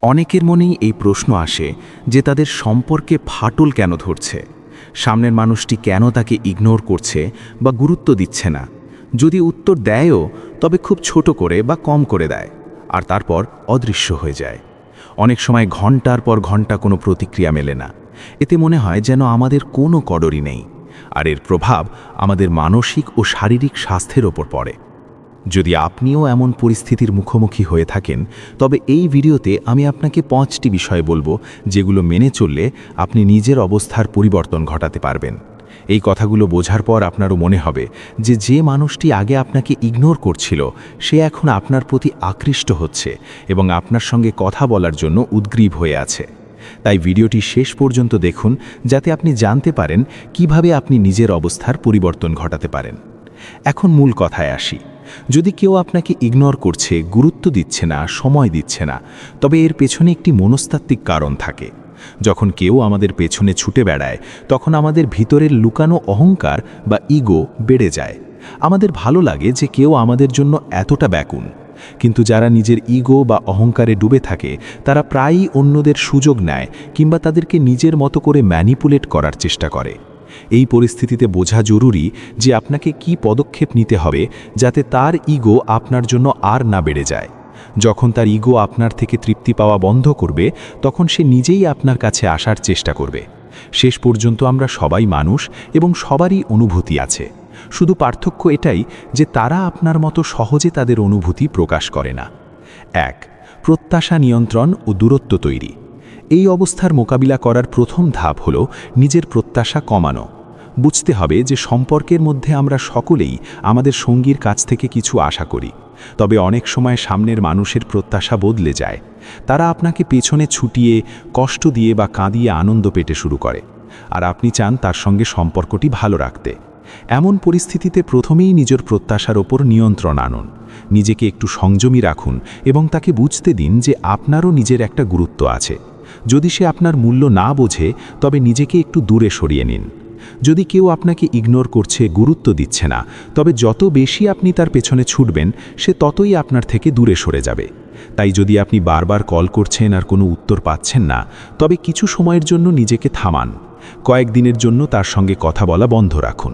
অনেকের মনেই এই প্রশ্ন আসে যে তাদের সম্পর্কে ফাটল কেন ধরছে, সামনের মানুষটি কেন তাকে ইগনোর করছে বা গুরুত্ব দিচ্ছে না। যদি উত্তর দেয়ও তবে খুব ছোট করে বা কম করে দেয়, আর তারপর অদৃশ্য হয়ে যায়। অনেক সময় ঘন্টার পর ঘন্টা কোনো প্রতিক্রিয়া মেলে না। এতে মনে হয় যেন আমাদের কোনো কদরই নেই, আর এর প্রভাব আমাদের মানসিক ও শারীরিক স্বাস্থ্যের ওপর পড়ে। যদি আপনিও এমন পরিস্থিতির মুখোমুখি হয়ে থাকেন, তবে এই ভিডিওতে আমি আপনাকে 5টি বিষয় বলবো যেগুলো মেনে চললে আপনি নিজের অবস্থার পরিবর্তন ঘটাতে পারবেন। এই কথাগুলো বোঝার পর আপনারও মনে হবে যে মানুষটি আগে আপনাকে ইগনোর করছিল সে এখন আপনার প্রতি আকৃষ্ট হচ্ছে এবং আপনার সঙ্গে কথা বলার জন্য উদ্গ্রীব হয়ে আছে। তাই ভিডিওটি শেষ পর্যন্ত দেখুন, যাতে আপনি জানতে পারেন কিভাবে আপনি নিজের অবস্থার পরিবর্তন ঘটাতে পারেন। এখন মূল কথায় আসি। যদি কেউ আপনাকে ইগনোর করছে, গুরুত্ব দিচ্ছে না, সময় দিচ্ছে না, তবে এর পেছনে একটি মনস্তাত্ত্বিক কারণ থাকে। যখন কেউ আমাদের পেছনে ছুটে বেড়ায়, তখন আমাদের ভিতরের লুকানো অহংকার বা ইগো বেড়ে যায়। আমাদের ভালো লাগে যে কেউ আমাদের জন্য এতটা ব্যাকুল, কিন্তু যারা নিজের ইগো বা অহংকারে ডুবে থাকে তারা প্রায়ই অন্যদের সুযোগ নেয় কিংবা তাদেরকে নিজের মতো করে ম্যানিপুলেট করার চেষ্টা করে। এই পরিস্থিতিতে বোঝা জরুরি যে আপনাকে কি পদক্ষেপ নিতে হবে যাতে তার ইগো আপনার জন্য আর না বেড়ে যায়। যখন তার ইগো আপনার থেকে তৃপ্তি পাওয়া বন্ধ করবে, তখন সে নিজেই আপনার কাছে আসার চেষ্টা করবে। শেষ পর্যন্ত আমরা সবাই মানুষ এবং সবারই অনুভূতি আছে। শুধু পার্থক্য এটাই যে তারা আপনার মতো সহজে তাদের অনুভূতি প্রকাশ করে না। 1. প্রত্যাশা নিয়ন্ত্রণ ও দূরত্ব তৈরি। এই অবস্থার মোকাবিলা করার প্রথম ধাপ হল নিজের প্রত্যাশা কমানো। বুঝতে হবে যে সম্পর্কের মধ্যে আমরা সকলেই আমাদের সঙ্গীর কাছ থেকে কিছু আশা করি, তবে অনেক সময় সামনের মানুষের প্রত্যাশা বদলে যায়। তারা আপনাকে পেছনে ছুটিয়ে, কষ্ট দিয়ে বা কাঁদিয়ে আনন্দ পেতে শুরু করে, আর আপনি চান তার সঙ্গে সম্পর্কটি ভালো রাখতে। এমন পরিস্থিতিতে প্রথমেই নিজের প্রত্যাশার ওপর নিয়ন্ত্রণ আনুন। নিজেকে একটু সংযমী রাখুন এবং তাকে বুঝতে দিন যে আপনারও নিজের একটা গুরুত্ব আছে। যদি সে আপনার মূল্য না বোঝে, তবে নিজেকে একটু দূরে সরিয়ে নিন। যদি কেউ আপনাকে ইগনোর করছে, গুরুত্ব দিচ্ছে না, তবে যত বেশি আপনি তার পেছনে ছুটবেন সে ততই আপনার থেকে দূরে সরে যাবে। তাই যদি আপনি বারবার কল করছেন আর কোনো উত্তর পাচ্ছেন না, তবে কিছু সময়ের জন্য নিজেকে থামান। কয়েকদিনের জন্য তার সঙ্গে কথা বলা বন্ধ রাখুন।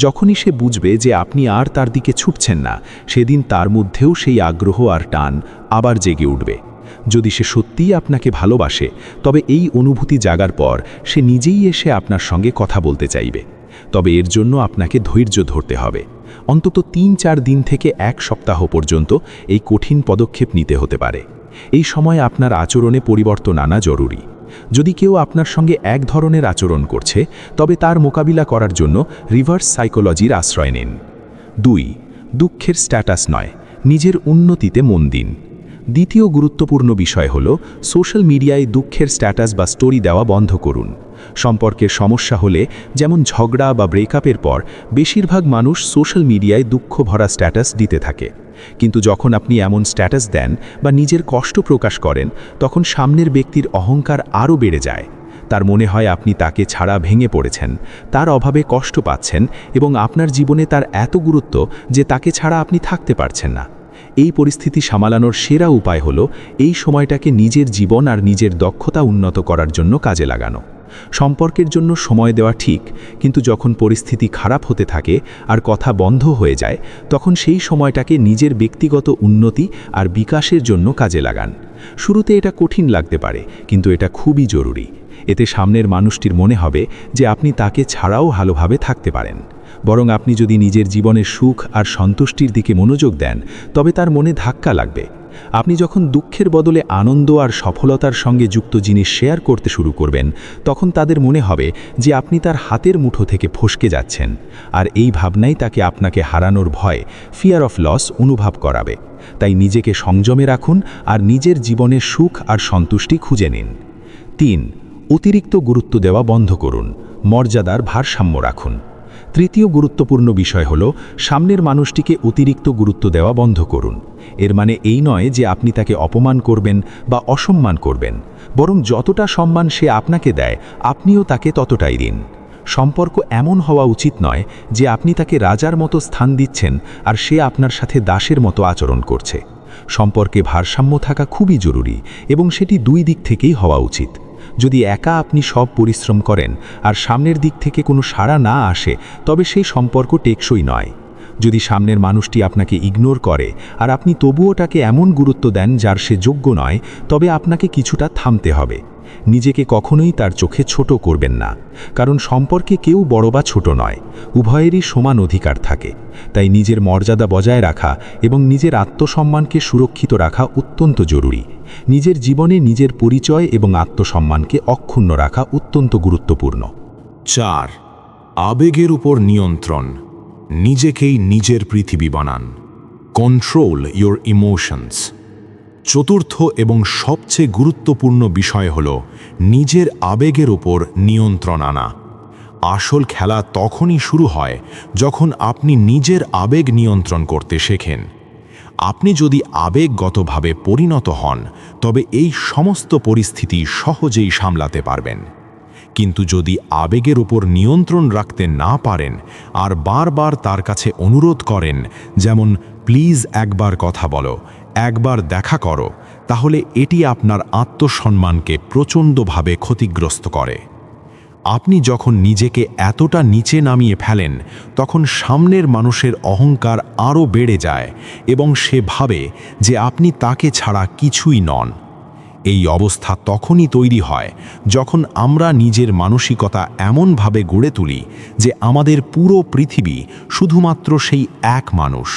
যখনই সে বুঝবে যে আপনি আর তার দিকে ছুটছেন না, সেদিন তার মধ্যেও সেই আগ্রহ আর টান আবার জেগে উঠবে। যদি সে সত্যিই আপনাকে ভালোবাসে, তবে এই অনুভূতি জাগার পর সে নিজেই এসে আপনার সঙ্গে কথা বলতে চাইবে। তবে এর জন্য আপনাকে ধৈর্য ধরতে হবে। অন্তত 3-4 দিন থেকে 1 সপ্তাহ পর্যন্ত এই কঠিন পদক্ষেপ নিতে হতে পারে। এই সময় আপনার আচরণে পরিবর্তন আনা জরুরি। যদি কেউ আপনার সঙ্গে এক ধরনের আচরণ করছে, তবে তার মোকাবিলা করার জন্য রিভার্স সাইকোলজির আশ্রয় নিন। 2. দুঃখের স্ট্যাটাস নয়, নিজের উন্নতিতে মন দিন। দ্বিতীয় গুরুত্বপূর্ণ বিষয় হল সোশ্যাল মিডিয়ায় দুঃখের স্ট্যাটাস বা স্টোরি দেওয়া বন্ধ করুন। সম্পর্কের সমস্যা হলে, যেমন ঝগড়া বা ব্রেকআপের পর, বেশিরভাগ মানুষ সোশ্যাল মিডিয়ায় দুঃখ ভরা স্ট্যাটাস দিতে থাকে। কিন্তু যখন আপনি এমন স্ট্যাটাস দেন বা নিজের কষ্ট প্রকাশ করেন, তখন সামনের ব্যক্তির অহংকার আরও বেড়ে যায়। তার মনে হয় আপনি তাকে ছাড়া ভেঙে পড়েছেন, তার অভাবে কষ্ট পাচ্ছেন এবং আপনার জীবনে তার এত গুরুত্ব যে তাকে ছাড়া আপনি থাকতে পারছেন না। এই পরিস্থিতি সামলানোর সেরা উপায় হল এই সময়টাকে নিজের জীবন আর নিজের দক্ষতা উন্নত করার জন্য কাজে লাগানো। সম্পর্কের জন্য সময় দেওয়া ঠিক, কিন্তু যখন পরিস্থিতি খারাপ হতে থাকে আর কথা বন্ধ হয়ে যায়, তখন সেই সময়টাকে নিজের ব্যক্তিগত উন্নতি আর বিকাশের জন্য কাজে লাগান। শুরুতে এটা কঠিন লাগতে পারে, কিন্তু এটা খুবই জরুরি। এতে সামনের মানুষটির মনে হবে যে আপনি তাকে ছাড়াও ভালোভাবে থাকতে পারেন। বরং আপনি যদি নিজের জীবনের সুখ আর সন্তুষ্টির দিকে মনোযোগ দেন, তবে তার মনে ধাক্কা লাগবে। আপনি যখন দুঃখের বদলে আনন্দ আর সফলতার সঙ্গে যুক্ত জিনিস শেয়ার করতে শুরু করবেন, তখন তাদের মনে হবে যে আপনি তার হাতের মুঠো থেকে ফসকে যাচ্ছেন, আর এই ভাবনাই তাকে আপনাকে হারানোর ভয়, ফিয়ার অফ লস অনুভব করাবে। তাই নিজেকে সংযমে রাখুন আর নিজের জীবনের সুখ আর সন্তুষ্টি খুঁজে নিন। 3. অতিরিক্ত গুরুত্ব দেওয়া বন্ধ করুন, মর্যাদার ভারসাম্য রাখুন। তৃতীয় গুরুত্বপূর্ণ বিষয় হল সামনের মানুষটিকে অতিরিক্ত গুরুত্ব দেওয়া বন্ধ করুন। এর মানে এই নয় যে আপনি তাকে অপমান করবেন বা অসম্মান করবেন, বরং যতটা সম্মান সে আপনাকে দেয়, আপনিও তাকে ততটাই দিন। সম্পর্ক এমন হওয়া উচিত নয় যে আপনি তাকে রাজার মতো স্থান দিচ্ছেন আর সে আপনার সাথে দাসের মতো আচরণ করছে। সম্পর্কে ভারসাম্য থাকা খুবই জরুরি এবং সেটি দুই দিক থেকেই হওয়া উচিত। যদি একা আপনি সব পরিশ্রম করেন আর সামনের দিক থেকে কোনো সাড়া না আসে, তবে সেই সম্পর্ক টেকসই নয়। যদি সামনের মানুষটি আপনাকে ইগনোর করে আর আপনি তবুও তাকে এমন গুরুত্ব দেন যার সে যোগ্য নয়, তবে আপনাকে কিছুটা থামতে হবে। নিজেকে কখনোই তার চোখে ছোট করবেন না, কারণ সম্পর্কে কেউ বড় বা ছোট নয়, উভয়েরই সমান অধিকার থাকে। তাই নিজের মর্যাদা বজায় রাখা এবং নিজের আত্মসম্মানকে সুরক্ষিত রাখা অত্যন্ত জরুরি। নিজের জীবনে নিজের পরিচয় এবং আত্মসম্মানকে অক্ষুণ্ণ রাখা অত্যন্ত গুরুত্বপূর্ণ। 4. আবেগের উপর নিয়ন্ত্রণ। নিজেকেই নিজের পৃথিবী বানান। Control your emotions. চতুর্থ এবং সবচেয়ে গুরুত্বপূর্ণ বিষয় হল নিজের আবেগের উপর নিয়ন্ত্রণ আনা। আসল খেলা তখনই শুরু হয় যখন আপনি নিজের আবেগ নিয়ন্ত্রণ করতে শেখেন। আপনি যদি আবেগগতভাবে পরিণত হন, তবে এই সমস্ত পরিস্থিতি সহজেই সামলাতে পারবেন। কিন্তু যদি আবেগের উপর নিয়ন্ত্রণ রাখতে না পারেন আর বারবার তার কাছে অনুরোধ করেন, যেমন প্লিজ একবার কথা বলো, একবার দেখা করো, তাহলে এটি আপনার আত্মসম্মানকে প্রচণ্ডভাবে ক্ষতিগ্রস্ত করে। আপনি যখন নিজেকে এতটা নিচে নামিয়ে ফেলেন, তখন সামনের মানুষের অহংকার আরও বেড়ে যায় এবং সে ভাবে যে আপনি তাকে ছাড়া কিছুই নন। এই অবস্থা তখনই তৈরি হয় যখন আমরা নিজের মানসিকতা এমনভাবে গড়ে তুলি যে আমাদের পুরো পৃথিবী শুধুমাত্র সেই এক মানুষ।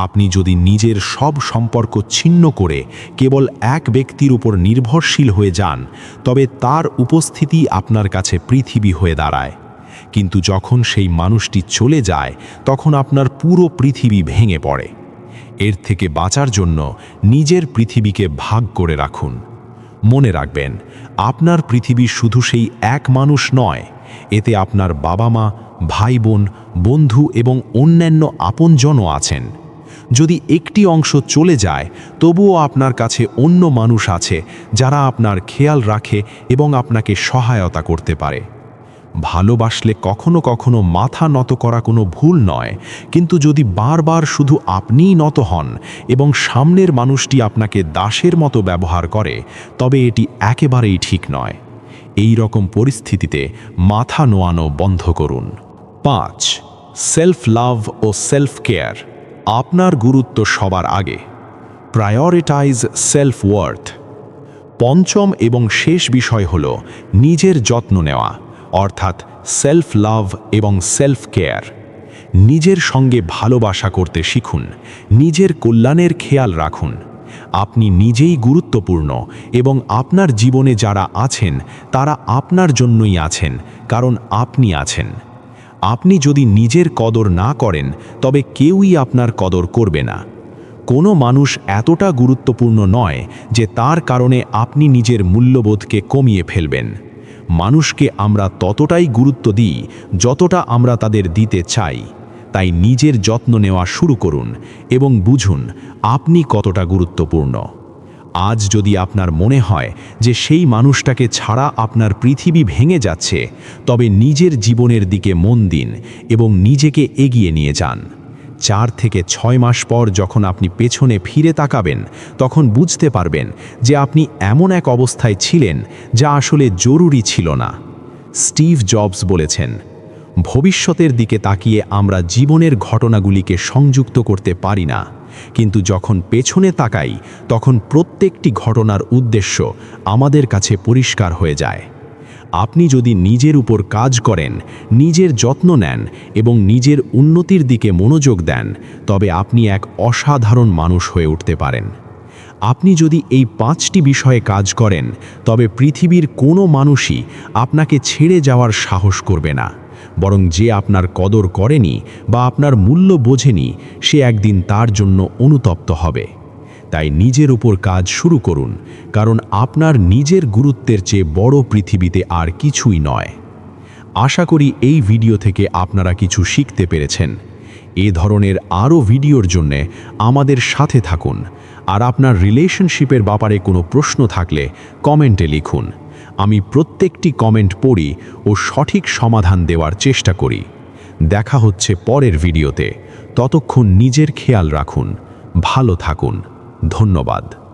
আপনি যদি নিজের সব সম্পর্ক ছিন্ন করে কেবল এক ব্যক্তির উপর নির্ভরশীল হয়ে যান, তবে তার উপস্থিতি আপনার কাছে পৃথিবী হয়ে দাঁড়ায়। কিন্তু যখন সেই মানুষটি চলে যায়, তখন আপনার পুরো পৃথিবী ভেঙে পড়ে। এর থেকে বাঁচার জন্য নিজের পৃথিবীকে ভাগ করে রাখুন। মনে রাখবেন, আপনার পৃথিবী শুধু সেই এক মানুষ নয়, এতে আপনার বাবা মা, ভাই বোন, বন্ধু এবং অন্যান্য আপনজনও আছেন। যদি একটি অংশ চলে যায়, তবুও আপনার কাছে অন্য মানুষ আছে যারা আপনার খেয়াল রাখে এবং আপনাকে সহায়তা করতে পারে। ভালোবাসলে কখনো কখনো মাথা নত করা কোনো ভুল নয়, কিন্তু যদি বারবার শুধু আপনিই নত হন এবং সামনের মানুষটি আপনাকে দাসের মতো ব্যবহার করে, তবে এটি একেবারেই ঠিক নয়। এই রকম পরিস্থিতিতে মাথা নোয়ানো বন্ধ করুন। 5. সেলফ লাভ ও সেলফ কেয়ার। আপনার গুরুত্ব সবার আগে। Prioritise self worth. পঞ্চম এবং শেষ বিষয় হল নিজের যত্ন নেওয়া, অর্থাৎ সেলফ লাভ এবং সেলফ কেয়ার। নিজের সঙ্গে ভালোবাসা করতে শিখুন, নিজের কল্যাণের খেয়াল রাখুন। আপনি নিজেই গুরুত্বপূর্ণ এবং আপনার জীবনে যারা আছেন তারা আপনার জন্যই আছেন, কারণ আপনি আছেন। আপনি যদি নিজের কদর না করেন, তবে কেউই আপনার কদর করবে না। কোনো মানুষ এতটা গুরুত্বপূর্ণ নয় যে তার কারণে আপনি নিজের মূল্যবোধকে কমিয়ে ফেলবেন। মানুষকে আমরা ততটাই গুরুত্ব দিই যতটা আমরা তাদের দিতে চাই। তাই নিজের যত্ন নেওয়া শুরু করুন এবং বুঝুন আপনি কতটা গুরুত্বপূর্ণ। আজ যদি আপনার মনে হয় যে সেই মানুষটাকে ছাড়া আপনার পৃথিবী ভেঙে যাচ্ছে, তবে নিজের জীবনের দিকে মন দিন এবং নিজেকে এগিয়ে নিয়ে যান। 4 থেকে 6 মাস পর যখন আপনি পেছনে ফিরে তাকাবেন, তখন বুঝতে পারবেন যে আপনি এমন এক অবস্থায় ছিলেন যা আসলে জরুরি ছিল না। স্টিভ জবস বলেছেন, ভবিষ্যতের দিকে তাকিয়ে আমরা জীবনের ঘটনাগুলিকে সংযুক্ত করতে পারি না, কিন্তু যখন পেছনে তাকাই তখন প্রত্যেকটি ঘটনার উদ্দেশ্য আমাদের কাছে পরিষ্কার হয়ে যায়। আপনি যদি নিজের উপর কাজ করেন, নিজের যত্ন নেন এবং নিজের উন্নতির দিকে মনোযোগ দেন, তবে আপনি এক অসাধারণ মানুষ হয়ে উঠতে পারেন। আপনি যদি এই 5টি বিষয়ে কাজ করেন, তবে পৃথিবীর কোনো মানুষই আপনাকে ছেড়ে যাওয়ার সাহস করবে না, বরং যে আপনার কদর করেনি বা আপনার মূল্য বোঝেনি, সে একদিন তার জন্য অনুতপ্ত হবে। তাই নিজের উপর কাজ শুরু করুন, কারণ আপনার নিজের গুরুত্বের চেয়ে বড় পৃথিবীতে আর কিছুই নয়। আশা করি এই ভিডিও থেকে আপনারা কিছু শিখতে পেরেছেন। এ ধরনের আরও ভিডিওর জন্যে আমাদের সাথে থাকুন, আর আপনার রিলেশনশিপের ব্যাপারে কোনো প্রশ্ন থাকলে কমেন্টে লিখুন। আমি প্রত্যেকটি কমেন্ট পড়ি ও সঠিক সমাধান দেওয়ার চেষ্টা করি। দেখা হচ্ছে পরের ভিডিওতে। ততক্ষণ নিজের খেয়াল রাখুন, ভালো থাকুন। ধন্যবাদ।